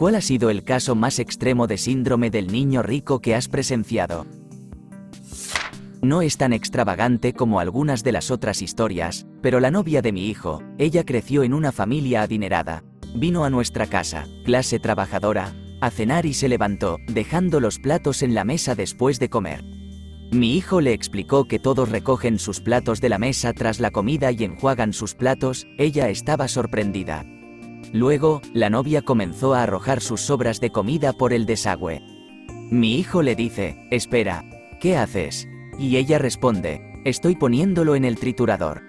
¿Cuál ha sido el caso más extremo de síndrome del niño rico que has presenciado? No es tan extravagante como algunas de las otras historias, pero la novia de mi hijo, ella creció en una familia adinerada. Vino a nuestra casa, clase trabajadora, a cenar y se levantó, dejando los platos en la mesa después de comer. Mi hijo le explicó que todos recogen sus platos de la mesa tras la comida y enjuagan sus platos. Ella estaba sorprendida. Luego, la novia comenzó a arrojar sus sobras de comida por el desagüe. Mi hijo le dice, espera, ¿qué haces? Y ella responde, estoy poniéndolo en el triturador.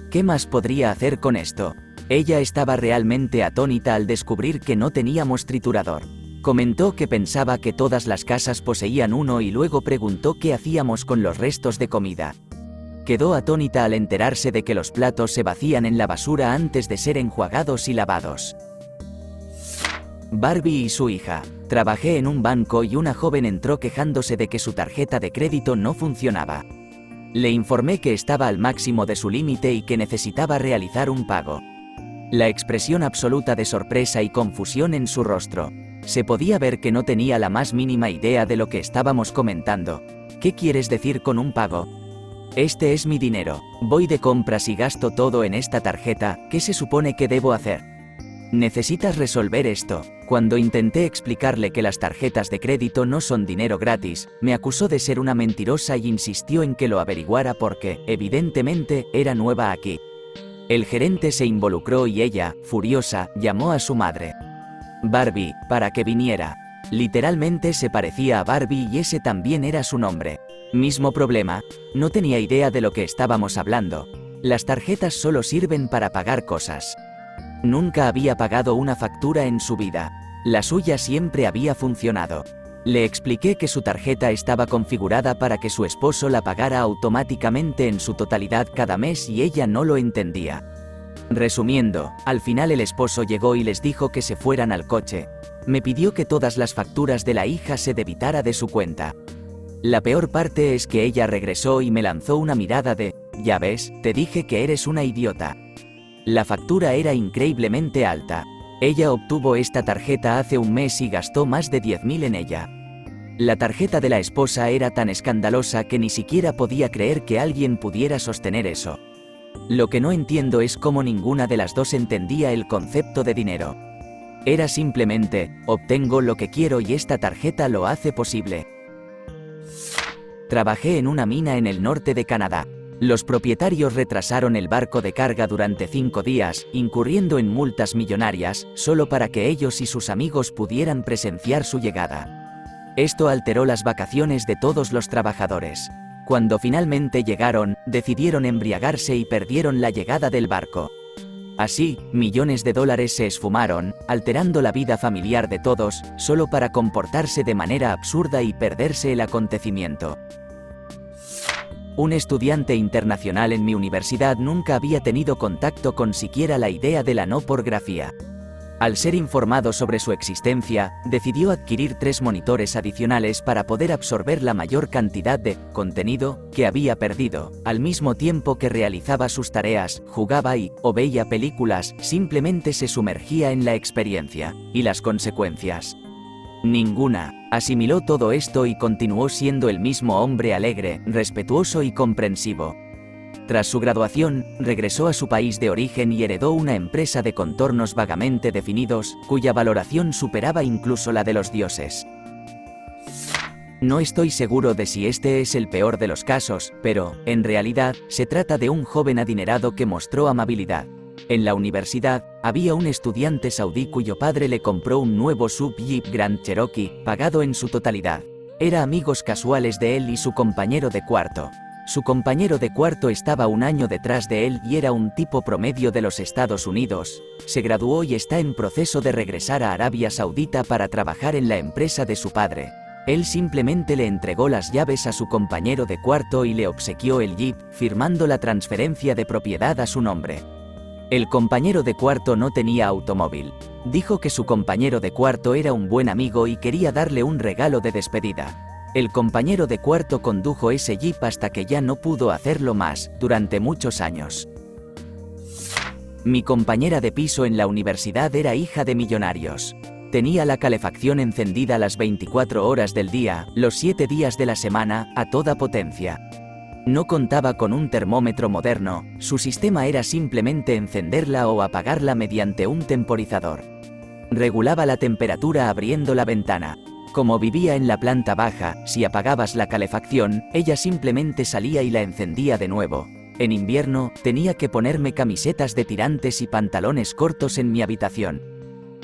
¿Qué más podría hacer con esto? Ella estaba realmente atónita al descubrir que no teníamos triturador. Comentó que pensaba que todas las casas poseían uno y luego preguntó qué hacíamos con los restos de comida. Quedó atónita al enterarse de que los platos se vacían en la basura antes de ser enjuagados y lavados. Barbie y su hija. Trabajé en un banco y una joven entró quejándose de que su tarjeta de crédito no funcionaba. Le informé que estaba al máximo de su límite y que necesitaba realizar un pago. La expresión absoluta de sorpresa y confusión en su rostro. Se podía ver que no tenía la más mínima idea de lo que estábamos comentando. ¿Qué quieres decir con un pago? Este es mi dinero. Voy de compras y gasto todo en esta tarjeta. ¿Qué se supone que debo hacer? Necesitas resolver esto. Cuando intenté explicarle que las tarjetas de crédito no son dinero gratis, me acusó de ser una mentirosa y insistió en que lo averiguara porque, evidentemente, era nueva aquí. El gerente se involucró y ella, furiosa, llamó a su madre. Barbie, para que viniera. Literalmente se parecía a Barbie y ese también era su nombre. Mismo problema, no tenía idea de lo que estábamos hablando. Las tarjetas solo sirven para pagar cosas. Nunca había pagado una factura en su vida. La suya siempre había funcionado. Le expliqué que su tarjeta estaba configurada para que su esposo la pagara automáticamente en su totalidad cada mes y ella no lo entendía. Resumiendo, al final el esposo llegó y les dijo que se fueran al coche. Me pidió que todas las facturas de la hija se debitara de su cuenta. La peor parte es que ella regresó y me lanzó una mirada de, ya ves, te dije que eres una idiota. La factura era increíblemente alta. Ella obtuvo esta tarjeta hace un mes y gastó más de 10.000 en ella. La tarjeta de la esposa era tan escandalosa que ni siquiera podía creer que alguien pudiera sostener eso. Lo que no entiendo es cómo ninguna de las dos entendía el concepto de dinero. Era simplemente, obtengo lo que quiero y esta tarjeta lo hace posible. Trabajé en una mina en el norte de Canadá. Los propietarios retrasaron el barco de carga durante 5 días, incurriendo en multas millonarias, solo para que ellos y sus amigos pudieran presenciar su llegada. Esto alteró las vacaciones de todos los trabajadores. Cuando finalmente llegaron, decidieron embriagarse y perdieron la llegada del barco. Así, millones de dólares se esfumaron, alterando la vida familiar de todos, solo para comportarse de manera absurda y perderse el acontecimiento. Un estudiante internacional en mi universidad nunca había tenido contacto con siquiera la idea de la no pornografía. Al ser informado sobre su existencia, decidió adquirir 3 monitores adicionales para poder absorber la mayor cantidad de contenido que había perdido, al mismo tiempo que realizaba sus tareas, jugaba o veía películas, simplemente se sumergía en la experiencia. ¿Y las consecuencias? Ninguna. Asimiló todo esto y continuó siendo el mismo hombre alegre, respetuoso y comprensivo. Tras su graduación, regresó a su país de origen y heredó una empresa de contornos vagamente definidos, cuya valoración superaba incluso la de los dioses. No estoy seguro de si este es el peor de los casos, pero, en realidad, se trata de un joven adinerado que mostró amabilidad. En la universidad, había un estudiante saudí cuyo padre le compró un nuevo SUV Jeep Grand Cherokee, pagado en su totalidad. Era amigos casuales de él y su compañero de cuarto. Su compañero de cuarto estaba un año detrás de él y era un tipo promedio de los Estados Unidos. Se graduó y está en proceso de regresar a Arabia Saudita para trabajar en la empresa de su padre. Él simplemente le entregó las llaves a su compañero de cuarto y le obsequió el Jeep, firmando la transferencia de propiedad a su nombre. El compañero de cuarto no tenía automóvil. Dijo que su compañero de cuarto era un buen amigo y quería darle un regalo de despedida. El compañero de cuarto condujo ese Jeep hasta que ya no pudo hacerlo más, durante muchos años. Mi compañera de piso en la universidad era hija de millonarios. Tenía la calefacción encendida las 24 horas del día, los 7 días de la semana, a toda potencia. No contaba con un termómetro moderno, su sistema era simplemente encenderla o apagarla mediante un temporizador. Regulaba la temperatura abriendo la ventana. Como vivía en la planta baja, si apagabas la calefacción, ella simplemente salía y la encendía de nuevo. En invierno, tenía que ponerme camisetas de tirantes y pantalones cortos en mi habitación.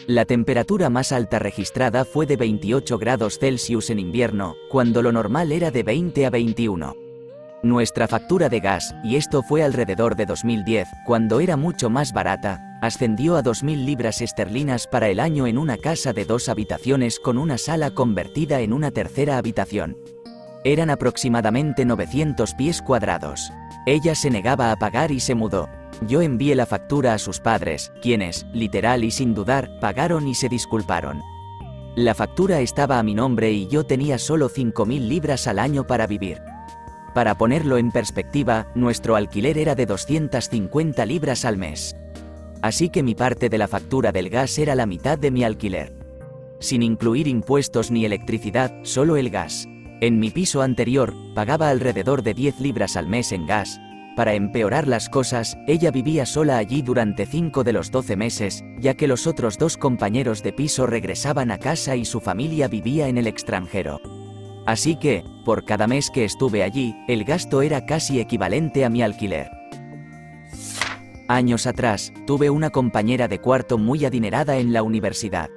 La temperatura más alta registrada fue de 28 grados Celsius en invierno, cuando lo normal era de 20 a 21. Nuestra factura de gas, y esto fue alrededor de 2010, cuando era mucho más barata, ascendió a 2.000 libras esterlinas para el año en una casa de 2 habitaciones con una sala convertida en una tercera habitación. Eran aproximadamente 900 pies cuadrados. Ella se negaba a pagar y se mudó. Yo envié la factura a sus padres, quienes, literal y sin dudar, pagaron y se disculparon. La factura estaba a mi nombre y yo tenía solo 5.000 libras al año para vivir. Para ponerlo en perspectiva, nuestro alquiler era de 250 libras al mes. Así que mi parte de la factura del gas era la mitad de mi alquiler. Sin incluir impuestos ni electricidad, solo el gas. En mi piso anterior, pagaba alrededor de 10 libras al mes en gas. Para empeorar las cosas, ella vivía sola allí durante 5 de los 12 meses, ya que los otros 2 compañeros de piso regresaban a casa y su familia vivía en el extranjero. Así que, por cada mes que estuve allí, el gasto era casi equivalente a mi alquiler. Años atrás, tuve una compañera de cuarto muy adinerada en la universidad.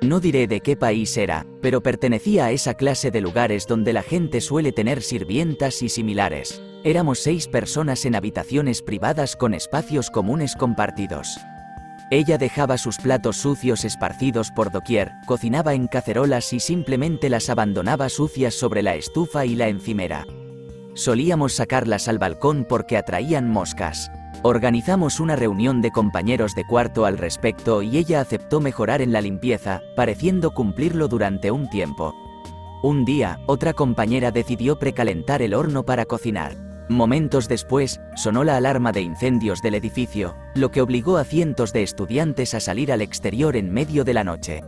No diré de qué país era, pero pertenecía a esa clase de lugares donde la gente suele tener sirvientas y similares. Éramos 6 personas en habitaciones privadas con espacios comunes compartidos. Ella dejaba sus platos sucios esparcidos por doquier, cocinaba en cacerolas y simplemente las abandonaba sucias sobre la estufa y la encimera. Solíamos sacarlas al balcón porque atraían moscas. Organizamos una reunión de compañeros de cuarto al respecto y ella aceptó mejorar en la limpieza, pareciendo cumplirlo durante un tiempo. Un día, otra compañera decidió precalentar el horno para cocinar. Momentos después, sonó la alarma de incendios del edificio, lo que obligó a cientos de estudiantes a salir al exterior en medio de la noche.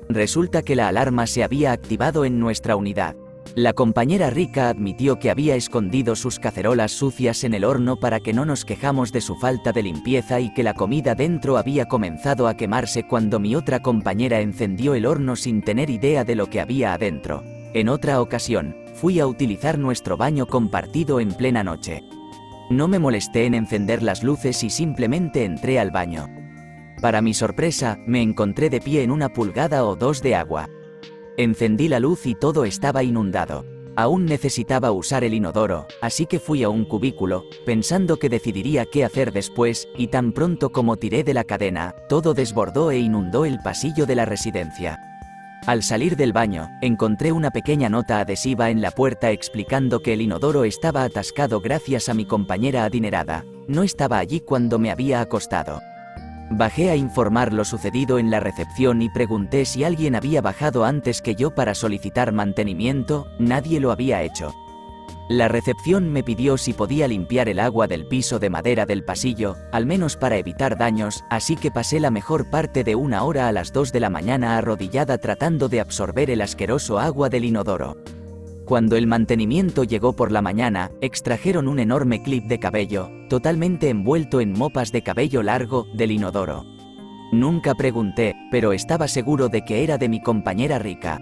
Resulta que la alarma se había activado en nuestra unidad. La compañera rica admitió que había escondido sus cacerolas sucias en el horno para que no nos quejamos de su falta de limpieza y que la comida dentro había comenzado a quemarse cuando mi otra compañera encendió el horno sin tener idea de lo que había adentro. En otra ocasión, fui a utilizar nuestro baño compartido en plena noche. No me molesté en encender las luces y simplemente entré al baño. Para mi sorpresa, me encontré de pie en 1 pulgada o 2 de agua. Encendí la luz y todo estaba inundado. Aún necesitaba usar el inodoro, así que fui a un cubículo, pensando que decidiría qué hacer después, y tan pronto como tiré de la cadena, todo desbordó e inundó el pasillo de la residencia. Al salir del baño, encontré una pequeña nota adhesiva en la puerta explicando que el inodoro estaba atascado gracias a mi compañera adinerada. No estaba allí cuando me había acostado. Bajé a informar lo sucedido en la recepción y pregunté si alguien había bajado antes que yo para solicitar mantenimiento. Nadie lo había hecho. La recepción me pidió si podía limpiar el agua del piso de madera del pasillo, al menos para evitar daños, así que pasé la mejor parte de 1 hora a las 2 de la mañana arrodillada tratando de absorber el asqueroso agua del inodoro. Cuando el mantenimiento llegó por la mañana, extrajeron un enorme clip de cabello, totalmente envuelto en mopas de cabello largo, del inodoro. Nunca pregunté, pero estaba seguro de que era de mi compañera rica.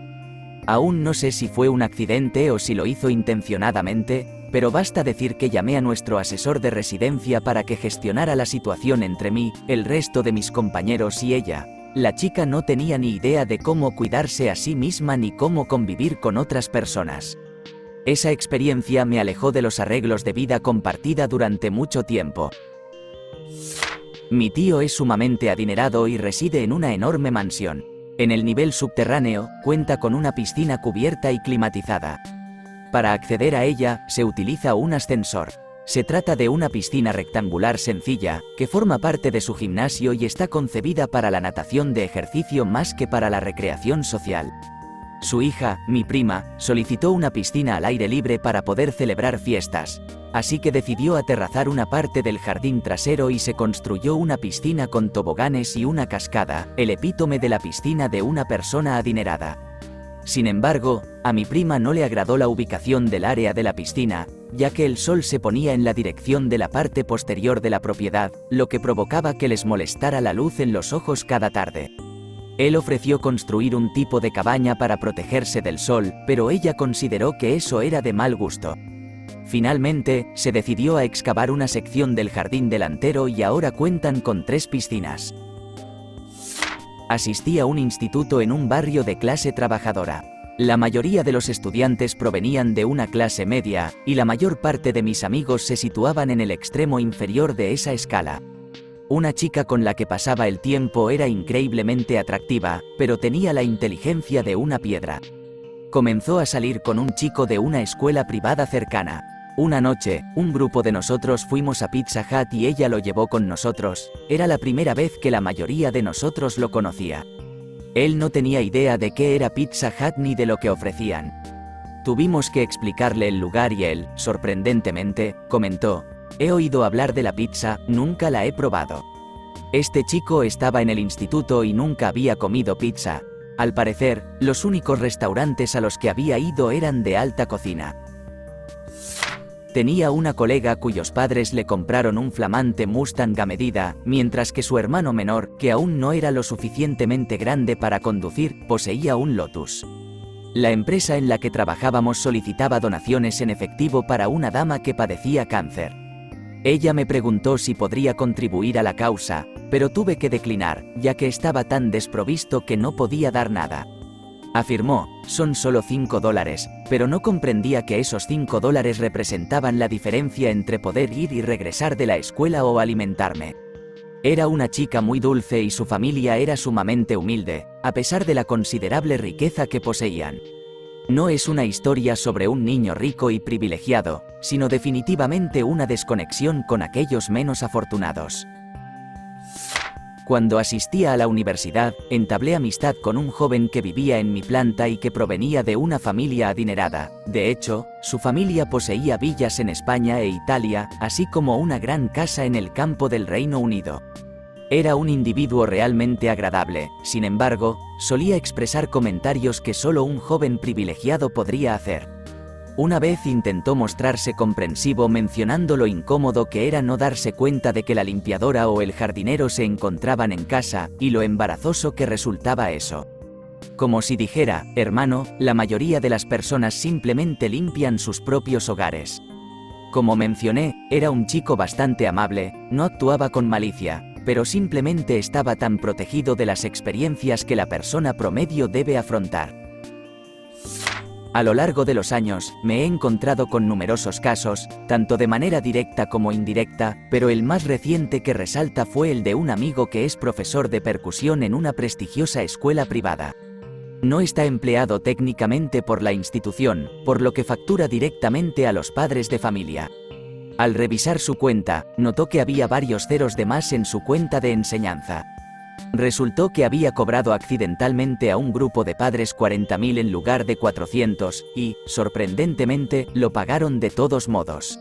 Aún no sé si fue un accidente o si lo hizo intencionadamente, pero basta decir que llamé a nuestro asesor de residencia para que gestionara la situación entre mí, el resto de mis compañeros y ella. La chica no tenía ni idea de cómo cuidarse a sí misma ni cómo convivir con otras personas. Esa experiencia me alejó de los arreglos de vida compartida durante mucho tiempo. Mi tío es sumamente adinerado y reside en una enorme mansión. En el nivel subterráneo, cuenta con una piscina cubierta y climatizada. Para acceder a ella, se utiliza un ascensor. Se trata de una piscina rectangular sencilla, que forma parte de su gimnasio y está concebida para la natación de ejercicio más que para la recreación social. Su hija, mi prima, solicitó una piscina al aire libre para poder celebrar fiestas. Así que decidió aterrazar una parte del jardín trasero y se construyó una piscina con toboganes y una cascada, el epítome de la piscina de una persona adinerada. Sin embargo, a mi prima no le agradó la ubicación del área de la piscina, ya que el sol se ponía en la dirección de la parte posterior de la propiedad, lo que provocaba que les molestara la luz en los ojos cada tarde. Él ofreció construir un tipo de cabaña para protegerse del sol, pero ella consideró que eso era de mal gusto. Finalmente, se decidió a excavar una sección del jardín delantero y ahora cuentan con 3 piscinas. Asistí a un instituto en un barrio de clase trabajadora. La mayoría de los estudiantes provenían de una clase media, y la mayor parte de mis amigos se situaban en el extremo inferior de esa escala. Una chica con la que pasaba el tiempo era increíblemente atractiva, pero tenía la inteligencia de una piedra. Comenzó a salir con un chico de una escuela privada cercana. Una noche, un grupo de nosotros fuimos a Pizza Hut y ella lo llevó con nosotros. Era la primera vez que la mayoría de nosotros lo conocía. Él no tenía idea de qué era Pizza Hut ni de lo que ofrecían. Tuvimos que explicarle el lugar y él, sorprendentemente, comentó: «He oído hablar de la pizza, nunca la he probado». Este chico estaba en el instituto y nunca había comido pizza. Al parecer, los únicos restaurantes a los que había ido eran de alta cocina. Tenía una colega cuyos padres le compraron un flamante Mustang a medida, mientras que su hermano menor, que aún no era lo suficientemente grande para conducir, poseía un Lotus. La empresa en la que trabajábamos solicitaba donaciones en efectivo para una dama que padecía cáncer. Ella me preguntó si podría contribuir a la causa, pero tuve que declinar, ya que estaba tan desprovisto que no podía dar nada. Afirmó: «Son solo $5», pero no comprendía que esos $5 representaban la diferencia entre poder ir y regresar de la escuela o alimentarme. Era una chica muy dulce y su familia era sumamente humilde, a pesar de la considerable riqueza que poseían. No es una historia sobre un niño rico y privilegiado, sino definitivamente una desconexión con aquellos menos afortunados. Cuando asistía a la universidad, entablé amistad con un joven que vivía en mi planta y que provenía de una familia adinerada. De hecho, su familia poseía villas en España e Italia, así como una gran casa en el campo del Reino Unido. Era un individuo realmente agradable, sin embargo, solía expresar comentarios que solo un joven privilegiado podría hacer. Una vez intentó mostrarse comprensivo mencionando lo incómodo que era no darse cuenta de que la limpiadora o el jardinero se encontraban en casa, y lo embarazoso que resultaba eso. Como si dijera: «Hermano, la mayoría de las personas simplemente limpian sus propios hogares». Como mencioné, era un chico bastante amable, no actuaba con malicia, pero simplemente estaba tan protegido de las experiencias que la persona promedio debe afrontar. A lo largo de los años, me he encontrado con numerosos casos, tanto de manera directa como indirecta, pero el más reciente que resalta fue el de un amigo que es profesor de percusión en una prestigiosa escuela privada. No está empleado técnicamente por la institución, por lo que factura directamente a los padres de familia. Al revisar su cuenta, notó que había varios ceros de más en su cuenta de enseñanza. Resultó que había cobrado accidentalmente a un grupo de padres 40.000 en lugar de 400, y, sorprendentemente, lo pagaron de todos modos.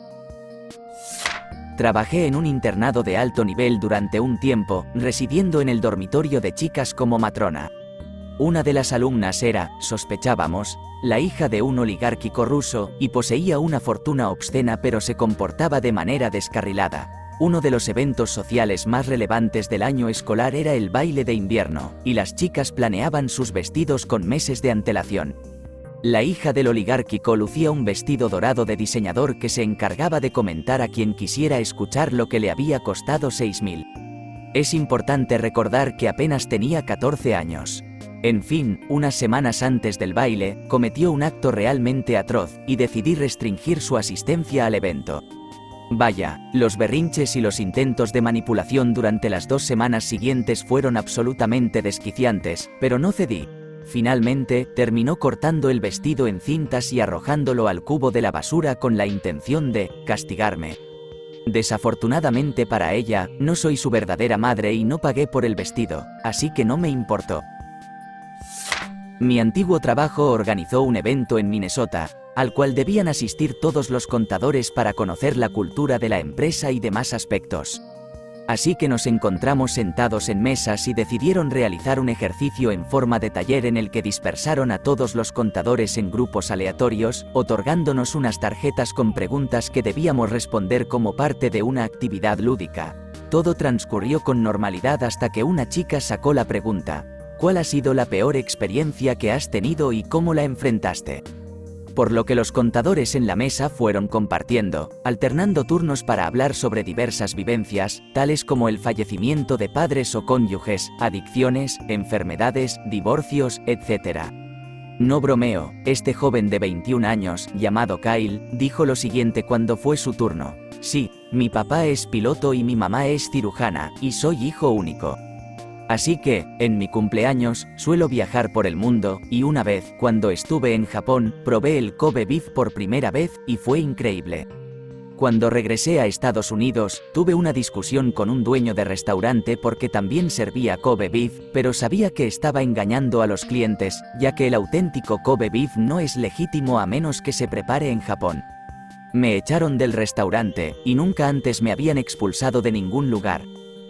Trabajé en un internado de alto nivel durante un tiempo, residiendo en el dormitorio de chicas como matrona. Una de las alumnas era, sospechábamos, la hija de un oligárquico ruso, y poseía una fortuna obscena pero se comportaba de manera descarrilada. Uno de los eventos sociales más relevantes del año escolar era el baile de invierno, y las chicas planeaban sus vestidos con meses de antelación. La hija del oligárquico lucía un vestido dorado de diseñador que se encargaba de comentar a quien quisiera escuchar lo que le había costado 6.000. Es importante recordar que apenas tenía 14 años. En fin, unas semanas antes del baile, cometió un acto realmente atroz, y decidí restringir su asistencia al evento. Vaya, los berrinches y los intentos de manipulación durante las 2 semanas siguientes fueron absolutamente desquiciantes, pero no cedí. Finalmente, terminó cortando el vestido en cintas y arrojándolo al cubo de la basura con la intención de castigarme. Desafortunadamente para ella, no soy su verdadera madre y no pagué por el vestido, así que no me importó. Mi antiguo trabajo organizó un evento en Minnesota, al cual debían asistir todos los contadores para conocer la cultura de la empresa y demás aspectos. Así que nos encontramos sentados en mesas y decidieron realizar un ejercicio en forma de taller en el que dispersaron a todos los contadores en grupos aleatorios, otorgándonos unas tarjetas con preguntas que debíamos responder como parte de una actividad lúdica. Todo transcurrió con normalidad hasta que una chica sacó la pregunta: ¿cuál ha sido la peor experiencia que has tenido y cómo la enfrentaste? Por lo que los contadores en la mesa fueron compartiendo, alternando turnos para hablar sobre diversas vivencias, tales como el fallecimiento de padres o cónyuges, adicciones, enfermedades, divorcios, etc. No bromeo, este joven de 21 años, llamado Kyle, dijo lo siguiente cuando fue su turno: sí, mi papá es piloto y mi mamá es cirujana, y soy hijo único. Así que, en mi cumpleaños, suelo viajar por el mundo, y una vez, cuando estuve en Japón, probé el Kobe beef por primera vez, y fue increíble. Cuando regresé a Estados Unidos, tuve una discusión con un dueño de restaurante porque también servía Kobe beef, pero sabía que estaba engañando a los clientes, ya que el auténtico Kobe beef no es legítimo a menos que se prepare en Japón. Me echaron del restaurante, y nunca antes me habían expulsado de ningún lugar.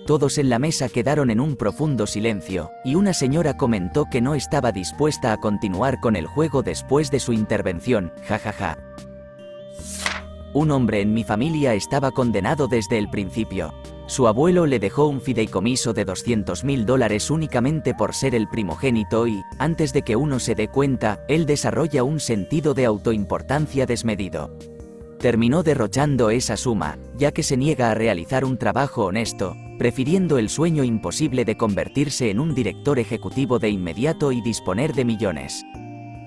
Todos en la mesa quedaron en un profundo silencio, y una señora comentó que no estaba dispuesta a continuar con el juego después de su intervención, jajaja. Un hombre en mi familia estaba condenado desde el principio. Su abuelo le dejó un fideicomiso de $200.000 únicamente por ser el primogénito y, antes de que uno se dé cuenta, él desarrolla un sentido de autoimportancia desmedido. Terminó derrochando esa suma, ya que se niega a realizar un trabajo honesto, prefiriendo el sueño imposible de convertirse en un director ejecutivo de inmediato y disponer de millones.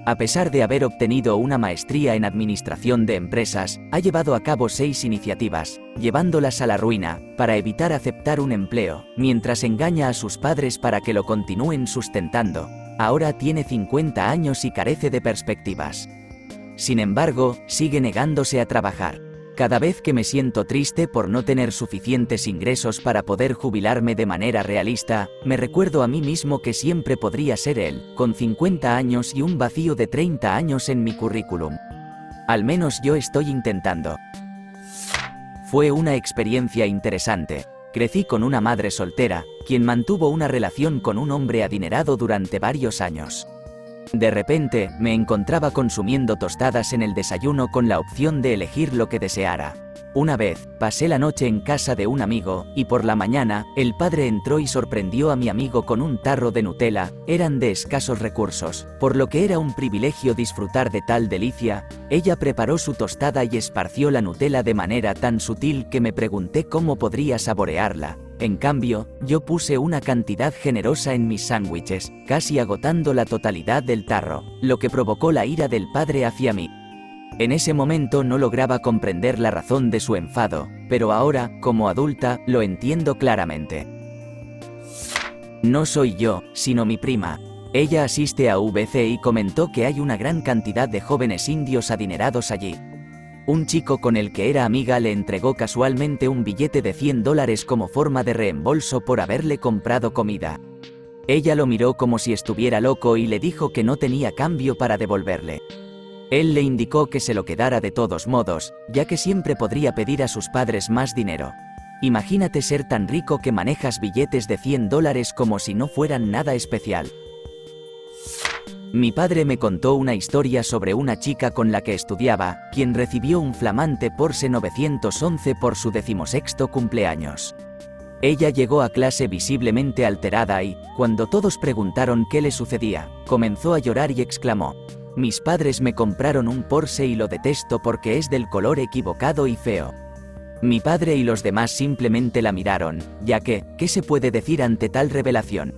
A pesar de haber obtenido una maestría en administración de empresas, ha llevado a cabo 6 iniciativas, llevándolas a la ruina, para evitar aceptar un empleo, mientras engaña a sus padres para que lo continúen sustentando. Ahora tiene 50 años y carece de perspectivas. Sin embargo, sigue negándose a trabajar. Cada vez que me siento triste por no tener suficientes ingresos para poder jubilarme de manera realista, me recuerdo a mí mismo que siempre podría ser él, con 50 años y un vacío de 30 años en mi currículum. Al menos yo estoy intentando. Fue una experiencia interesante. Crecí con una madre soltera, quien mantuvo una relación con un hombre adinerado durante varios años. De repente, me encontraba consumiendo tostadas en el desayuno con la opción de elegir lo que deseara. Una vez, pasé la noche en casa de un amigo, y por la mañana, el padre entró y sorprendió a mi amigo con un tarro de Nutella. Eran de escasos recursos, por lo que era un privilegio disfrutar de tal delicia. Ella preparó su tostada y esparció la Nutella de manera tan sutil que me pregunté cómo podría saborearla. En cambio, yo puse una cantidad generosa en mis sándwiches, casi agotando la totalidad del tarro, lo que provocó la ira del padre hacia mí. En ese momento no lograba comprender la razón de su enfado, pero ahora, como adulta, lo entiendo claramente. No soy yo, sino mi prima. Ella asiste a VC y comentó que hay una gran cantidad de jóvenes indios adinerados allí. Un chico con el que era amiga le entregó casualmente un billete de $100 como forma de reembolso por haberle comprado comida. Ella lo miró como si estuviera loco y le dijo que no tenía cambio para devolverle. Él le indicó que se lo quedara de todos modos, ya que siempre podría pedir a sus padres más dinero. Imagínate ser tan rico que manejas billetes de $100 como si no fueran nada especial. Mi padre me contó una historia sobre una chica con la que estudiaba, quien recibió un flamante Porsche 911 por su 16º cumpleaños. Ella llegó a clase visiblemente alterada y, cuando todos preguntaron qué le sucedía, comenzó a llorar y exclamó: «Mis padres me compraron un Porsche y lo detesto porque es del color equivocado y feo». Mi padre y los demás simplemente la miraron, ya que, ¿qué se puede decir ante tal revelación?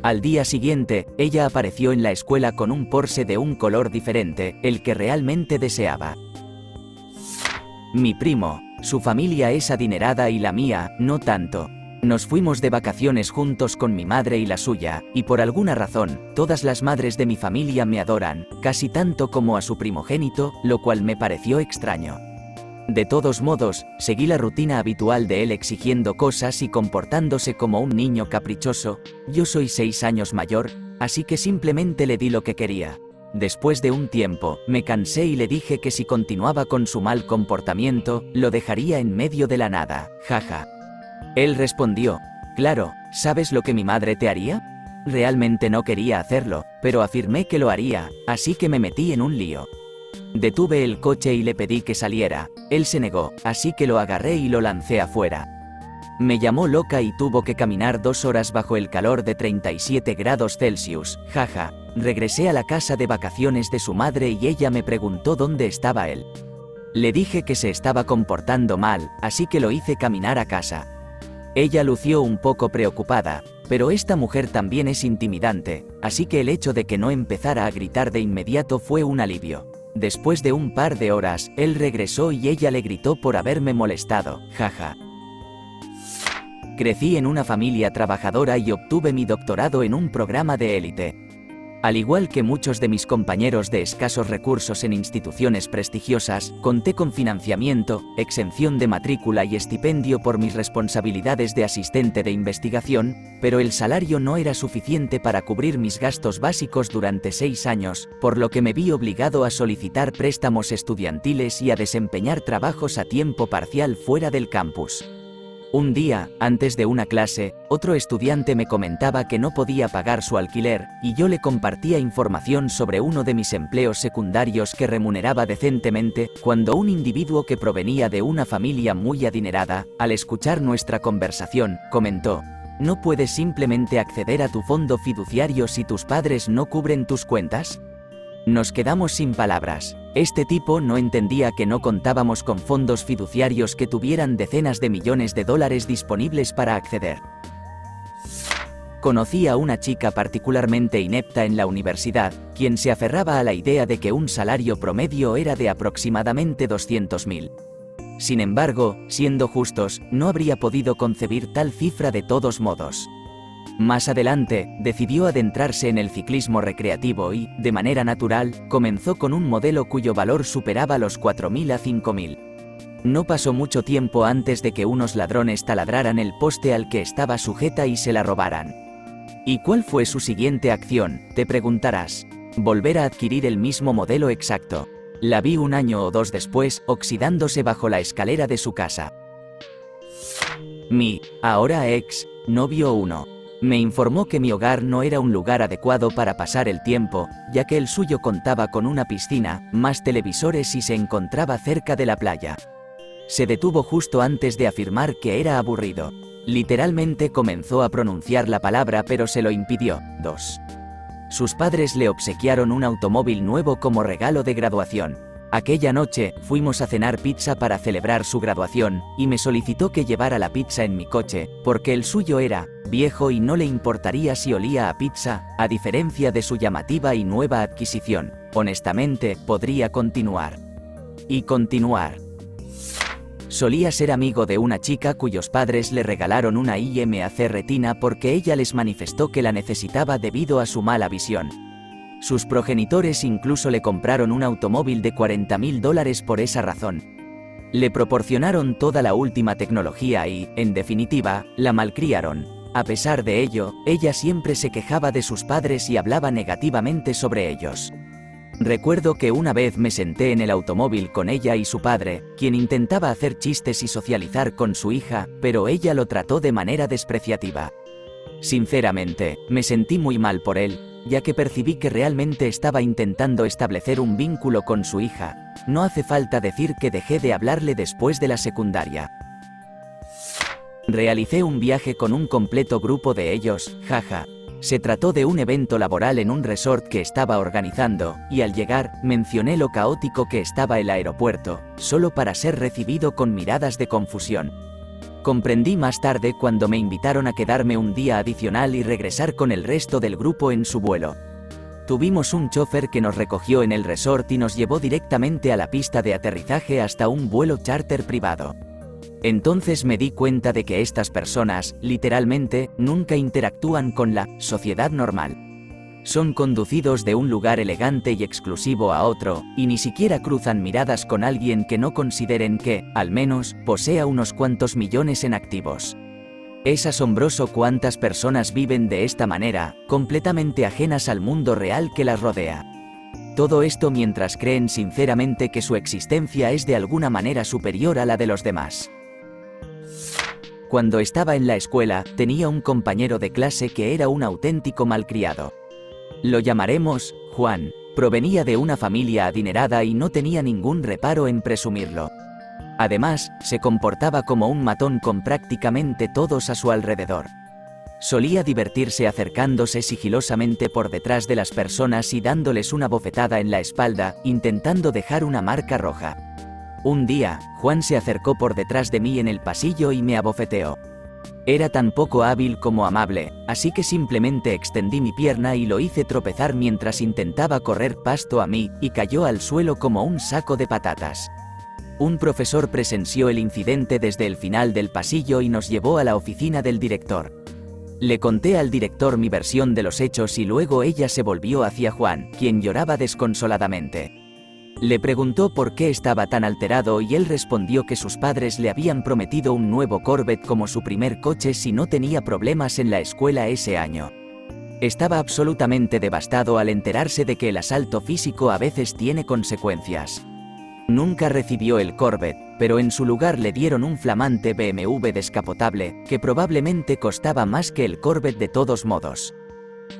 Al día siguiente, ella apareció en la escuela con un Porsche de un color diferente, el que realmente deseaba. Mi primo, su familia es adinerada y la mía, no tanto. Nos fuimos de vacaciones juntos con mi madre y la suya, y por alguna razón, todas las madres de mi familia me adoran, casi tanto como a su primogénito, lo cual me pareció extraño. De todos modos, seguí la rutina habitual de él exigiendo cosas y comportándose como un niño caprichoso. Yo soy 6 años mayor, así que simplemente le di lo que quería. Después de un tiempo, me cansé y le dije que si continuaba con su mal comportamiento, lo dejaría en medio de la nada, jaja. Él respondió, claro, ¿sabes lo que mi madre te haría? Realmente no quería hacerlo, pero afirmé que lo haría, así que me metí en un lío. Detuve el coche y le pedí que saliera. Él se negó, así que lo agarré y lo lancé afuera. Me llamó loca y tuvo que caminar 2 horas bajo el calor de 37 grados Celsius, jaja. Regresé a la casa de vacaciones de su madre y ella me preguntó dónde estaba él. Le dije que se estaba comportando mal, así que lo hice caminar a casa. Ella lució un poco preocupada, pero esta mujer también es intimidante, así que el hecho de que no empezara a gritar de inmediato fue un alivio. Después de un par de horas, él regresó y ella le gritó por haberme molestado, jaja. Crecí en una familia trabajadora y obtuve mi doctorado en un programa de élite. Al igual que muchos de mis compañeros de escasos recursos en instituciones prestigiosas, conté con financiamiento, exención de matrícula y estipendio por mis responsabilidades de asistente de investigación, pero el salario no era suficiente para cubrir mis gastos básicos durante 6 años, por lo que me vi obligado a solicitar préstamos estudiantiles y a desempeñar trabajos a tiempo parcial fuera del campus. Un día, antes de una clase, otro estudiante me comentaba que no podía pagar su alquiler, y yo le compartía información sobre uno de mis empleos secundarios que remuneraba decentemente, cuando un individuo que provenía de una familia muy adinerada, al escuchar nuestra conversación, comentó: ¿no puedes simplemente acceder a tu fondo fiduciario si tus padres no cubren tus cuentas? Nos quedamos sin palabras. Este tipo no entendía que no contábamos con fondos fiduciarios que tuvieran decenas de millones de dólares disponibles para acceder. Conocí a una chica particularmente inepta en la universidad, quien se aferraba a la idea de que un salario promedio era de aproximadamente 200.000. Sin embargo, siendo justos, no habría podido concebir tal cifra de todos modos. Más adelante, decidió adentrarse en el ciclismo recreativo y, de manera natural, comenzó con un modelo cuyo valor superaba los 4.000 a 5.000. No pasó mucho tiempo antes de que unos ladrones taladraran el poste al que estaba sujeta y se la robaran. ¿Y cuál fue su siguiente acción?, te preguntarás. Volver a adquirir el mismo modelo exacto. La vi 1 año o 2 después, oxidándose bajo la escalera de su casa. Mi, ahora ex, novio 1. Me informó que mi hogar no era un lugar adecuado para pasar el tiempo, ya que el suyo contaba con una piscina, más televisores y se encontraba cerca de la playa. Se detuvo justo antes de afirmar que era aburrido. Literalmente comenzó a pronunciar la palabra pero se lo impidió. 2. Sus padres le obsequiaron un automóvil nuevo como regalo de graduación. Aquella noche, fuimos a cenar pizza para celebrar su graduación, y me solicitó que llevara la pizza en mi coche, porque el suyo era viejo y no le importaría si olía a pizza, a diferencia de su llamativa y nueva adquisición. Honestamente, podría continuar. Y continuar. Solía ser amigo de una chica cuyos padres le regalaron una IMAC Retina porque ella les manifestó que la necesitaba debido a su mala visión. Sus progenitores incluso le compraron un automóvil de $40.000 por esa razón. Le proporcionaron toda la última tecnología y, en definitiva, la malcriaron. A pesar de ello, ella siempre se quejaba de sus padres y hablaba negativamente sobre ellos. Recuerdo que una vez me senté en el automóvil con ella y su padre, quien intentaba hacer chistes y socializar con su hija, pero ella lo trató de manera despreciativa. Sinceramente, me sentí muy mal por él, ya que percibí que realmente estaba intentando establecer un vínculo con su hija. No hace falta decir que dejé de hablarle después de la secundaria. Realicé un viaje con un completo grupo de ellos, jaja. Se trató de un evento laboral en un resort que estaba organizando, y al llegar, mencioné lo caótico que estaba el aeropuerto, solo para ser recibido con miradas de confusión. Comprendí más tarde cuando me invitaron a quedarme un día adicional y regresar con el resto del grupo en su vuelo. Tuvimos un chofer que nos recogió en el resort y nos llevó directamente a la pista de aterrizaje hasta un vuelo charter privado. Entonces me di cuenta de que estas personas, literalmente, nunca interactúan con la sociedad normal. Son conducidos de un lugar elegante y exclusivo a otro, y ni siquiera cruzan miradas con alguien que no consideren que, al menos, posea unos cuantos millones en activos. Es asombroso cuántas personas viven de esta manera, completamente ajenas al mundo real que las rodea. Todo esto mientras creen sinceramente que su existencia es de alguna manera superior a la de los demás. Cuando estaba en la escuela, tenía un compañero de clase que era un auténtico malcriado. Lo llamaremos Juan. Provenía de una familia adinerada y no tenía ningún reparo en presumirlo. Además, se comportaba como un matón con prácticamente todos a su alrededor. Solía divertirse acercándose sigilosamente por detrás de las personas y dándoles una bofetada en la espalda, intentando dejar una marca roja. Un día, Juan se acercó por detrás de mí en el pasillo y me abofeteó. Era tan poco hábil como amable, así que simplemente extendí mi pierna y lo hice tropezar mientras intentaba correr pasto a mí, y cayó al suelo como un saco de patatas. Un profesor presenció el incidente desde el final del pasillo y nos llevó a la oficina del director. Le conté al director mi versión de los hechos y luego ella se volvió hacia Juan, quien lloraba desconsoladamente. Le preguntó por qué estaba tan alterado y él respondió que sus padres le habían prometido un nuevo Corvette como su primer coche si no tenía problemas en la escuela ese año. Estaba absolutamente devastado al enterarse de que el asalto físico a veces tiene consecuencias. Nunca recibió el Corvette, pero en su lugar le dieron un flamante BMW descapotable, que probablemente costaba más que el Corvette de todos modos.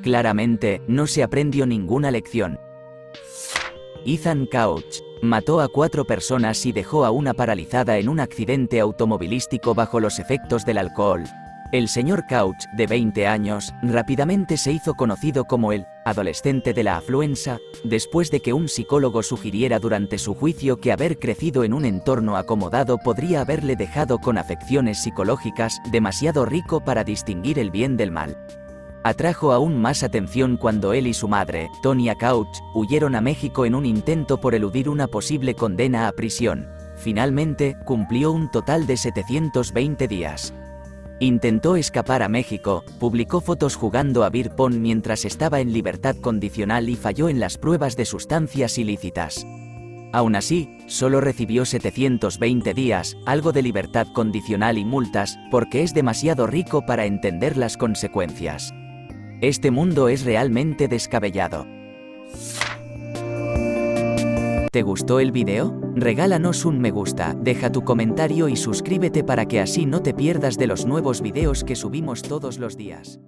Claramente, no se aprendió ninguna lección. Ethan Couch mató a 4 personas y dejó a una paralizada en un accidente automovilístico bajo los efectos del alcohol. El señor Couch, de 20 años, rápidamente se hizo conocido como el adolescente de la afluencia, después de que un psicólogo sugiriera durante su juicio que haber crecido en un entorno acomodado podría haberle dejado con afecciones psicológicas, demasiado rico para distinguir el bien del mal. Atrajo aún más atención cuando él y su madre, Tonya Couch, huyeron a México en un intento por eludir una posible condena a prisión. Finalmente, cumplió un total de 720 días. Intentó escapar a México, publicó fotos jugando a beer pong mientras estaba en libertad condicional y falló en las pruebas de sustancias ilícitas. Aún así, solo recibió 720 días, algo de libertad condicional y multas, porque es demasiado rico para entender las consecuencias. Este mundo es realmente descabellado. ¿Te gustó el video? Regálanos un me gusta, deja tu comentario y suscríbete para que así no te pierdas de los nuevos videos que subimos todos los días.